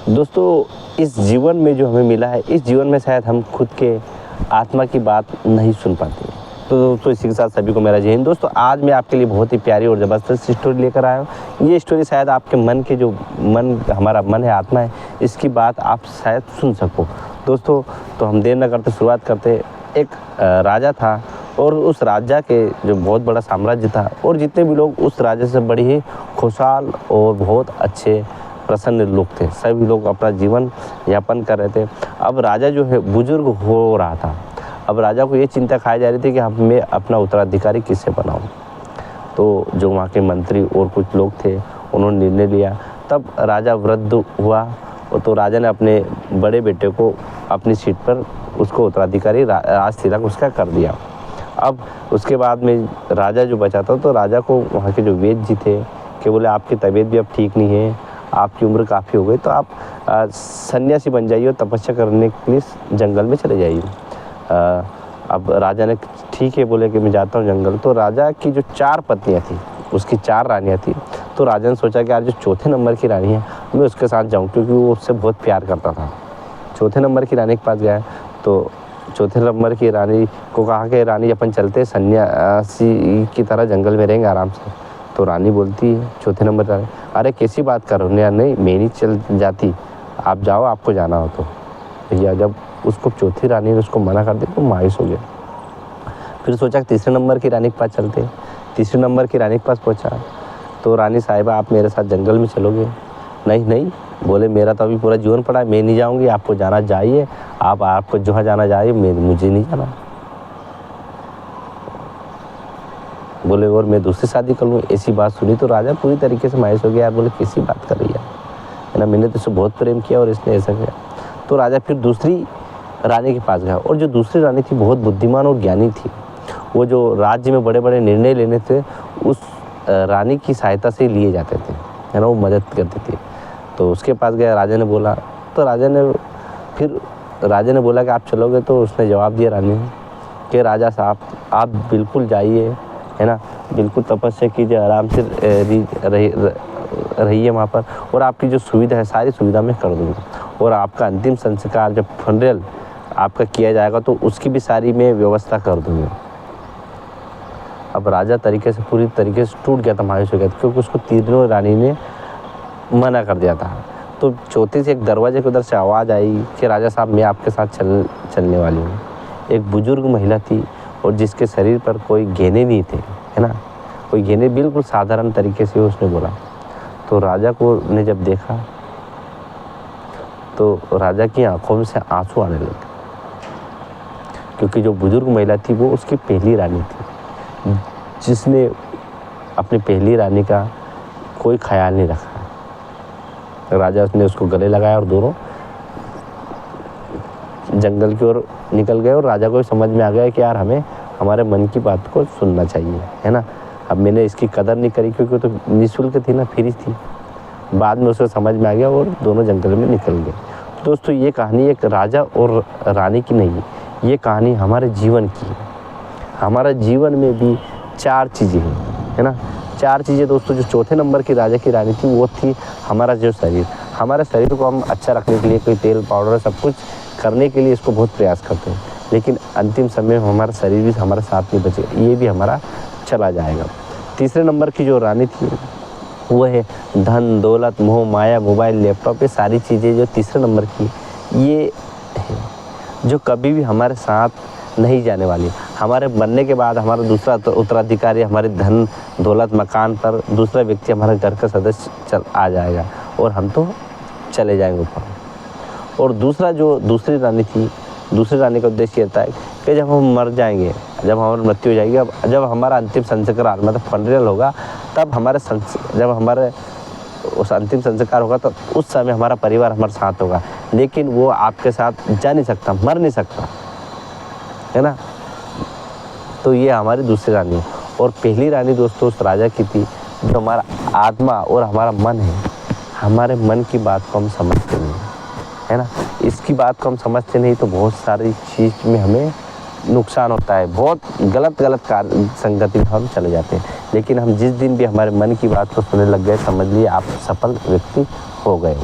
दोस्तों इस जीवन में जो हमें मिला है, इस जीवन में शायद हम खुद के आत्मा की बात नहीं सुन पाते। तो दोस्तों इसी के साथ सभी को मेरा जय हिंद। दोस्तों आज मैं आपके लिए बहुत ही प्यारी और ज़बरदस्त स्टोरी लेकर आया हूँ। ये स्टोरी शायद आपके मन के जो हमारा मन है, आत्मा है, इसकी बात आप शायद सुन सको। दोस्तों तो हम देर न करते शुरुआत करते। एक राजा था और उस राजा के जो बहुत बड़ा साम्राज्य था और जितने भी लोग उस राजा से बड़े ही खुशहाल और बहुत अच्छे प्रसन्न लोग थे। सभी लोग अपना जीवन यापन कर रहे थे। अब राजा जो है बुजुर्ग हो रहा था। अब राजा को ये चिंता खाई जा रही थी कि अब मैं अपना उत्तराधिकारी किससे बनाऊं। तो जो वहाँ के मंत्री और कुछ लोग थे उन्होंने निर्णय लिया। तब राजा वृद्ध हुआ तो राजा ने अपने बड़े बेटे को अपनी सीट पर उसको उत्तराधिकारी राज तिलक उसका कर दिया। अब उसके बाद में राजा जो बचा था तो राजा को वहाँ के जो वैद्य जी थे कि बोले आपकी तबीयत भी अब ठीक नहीं है, आपकी उम्र काफ़ी हो गई, तो आप सन्यासी बन जाइए और तपस्या करने के लिए जंगल में चले जाइए। अब राजा ने ठीक है बोले कि मैं जाता हूँ जंगल। तो राजा की जो 4 पत्नियाँ थी, उसकी 4 रानियाँ थी। तो राजा ने सोचा कि यार जो चौथे नंबर की रानी है मैं उसके साथ जाऊँ, क्योंकि वो उससे बहुत प्यार करता था। चौथे नंबर की रानी के पास गया तो चौथे नंबर की रानी को कहा कि रानी अपन चलते सन्यासी की तरह जंगल में रहेंगे आराम से। तो रानी बोलती है चौथे नंबर रानी, अरे कैसी बात कर रहे हो यार, नहीं मैं नहीं चल जाती, आप जाओ आपको जाना हो तो। भैया जब उसको चौथी रानी ने उसको मना कर दिया तो मायूस हो गया। फिर सोचा कि तीसरे नंबर की रानी के पास चलते। तीसरे नंबर की रानी के पास पहुंचा तो रानी साहिबा आप मेरे साथ जंगल में चलोगे? नहीं नहीं बोले, मेरा तो अभी पूरा जीवन पड़ा है, मैं नहीं जाऊंगी, आपको जाना जाइए, आपको जहाँ जाना जाइए, मुझे नहीं जाना। बोले और मैं दूसरी शादी कर लूँ। ऐसी बात सुनी तो राजा पूरी तरीके से मायूस हो गया। यार बोले कैसी बात कर रही है ना, मैंने तो इससे बहुत प्रेम किया और इसने ऐसा किया। तो राजा फिर दूसरी रानी के पास गया और जो दूसरी रानी थी बहुत बुद्धिमान और ज्ञानी थी। वो जो राज्य में बड़े बड़े निर्णय लेने थे उस रानी की सहायता से लिए जाते थे, है ना, वो मदद करती थी। तो उसके पास गया, राजा ने बोला, तो राजा ने बोला कि आप चलोगे? तो उसने जवाब दिया रानी ने कि राजा साहब आप बिल्कुल जाइए, है ना, बिल्कुल तपस्या कीजिए, आराम से रहिए वहाँ पर, और आपकी जो सुविधा है सारी सुविधा मैं कर दूँगा, और आपका अंतिम संस्कार जब फनरेल आपका किया जाएगा तो उसकी भी सारी मैं व्यवस्था कर दूँगा। अब राजा पूरी तरीके से टूट गया था, मायूस हो गया था, क्योंकि उसको तीनों रानी ने मना कर दिया था। तो चौथी से एक दरवाजे के उधर से आवाज़ आई कि राजा साहब मैं आपके साथ चलने वाली हूँ। एक बुजुर्ग महिला थी और जिसके शरीर पर कोई गहने नहीं थे, है ना, कोई गहने, बिल्कुल साधारण तरीके से उसने बोला। तो राजा को ने जब देखा तो राजा की आंखों में से आंसू आने लगे, क्योंकि जो बुजुर्ग महिला थी वो उसकी पहली रानी थी, जिसने अपनी पहली रानी का कोई ख्याल नहीं रखा। राजा ने उसको गले लगाया और दोनों जंगल की ओर निकल गए। और राजा को भी समझ में आ गया कि यार हमें हमारे मन की बात को सुनना चाहिए, है ना। अब मैंने इसकी कदर नहीं करी क्योंकि तो निःशुल्क थी ना, फ्री थी। बाद में उसे समझ में आ गया और दोनों जंगल में निकल गए। दोस्तों ये कहानी एक राजा और रानी की नहीं, ये कहानी हमारे जीवन की है। हमारा जीवन में भी 4 चीज़ें हैं, है ना, 4 चीज़ें दोस्तों। जो चौथे नंबर की राजा की रानी थी वो थी हमारा जो शरीर। हमारे शरीर को हम अच्छा रखने के लिए कोई तेल पाउडर सब कुछ करने के लिए इसको बहुत प्रयास करते हैं, लेकिन अंतिम समय में हमारा शरीर भी हमारे साथ नहीं बचेगा, ये भी हमारा चला जाएगा। तीसरे नंबर की जो रानी थी वो है धन दौलत मोह माया मोबाइल लैपटॉप, ये सारी चीज़ें जो तीसरे नंबर की ये है जो कभी भी हमारे साथ नहीं जाने वाली। हमारे मरने के बाद हमारा दूसरा उत्तराधिकारी हमारे धन दौलत मकान पर दूसरा व्यक्ति हमारे घर का सदस्य आ जाएगा और हम तो चले जाएंगे ऊपर। और दूसरी रानी थी, दूसरी रानी का उद्देश्य रहता है कि जब हम मर जाएंगे, जब हमारी मृत्यु हो जाएगी, जब हमारा अंतिम संस्कार मतलब फनरेल होगा, तब जब हमारे उस अंतिम संस्कार होगा तो उस समय हमारा परिवार हमारे साथ होगा, लेकिन वो आपके साथ जा नहीं सकता, मर नहीं सकता, है ना। तो ये हमारी दूसरी रानी है। और पहली रानी दोस्तों उस राजा की थी जो हमारा आत्मा और हमारा मन है। हमारे मन की बात को हम समझते नहीं, है ना, इसकी बात को हम समझते नहीं तो बहुत सारी चीज़ में हमें नुकसान होता है, बहुत गलत कार्य संगति में हम चले जाते हैं। लेकिन हम जिस दिन भी हमारे मन की बात को सुनने लग गए, समझ लिए आप सफल व्यक्ति हो गए।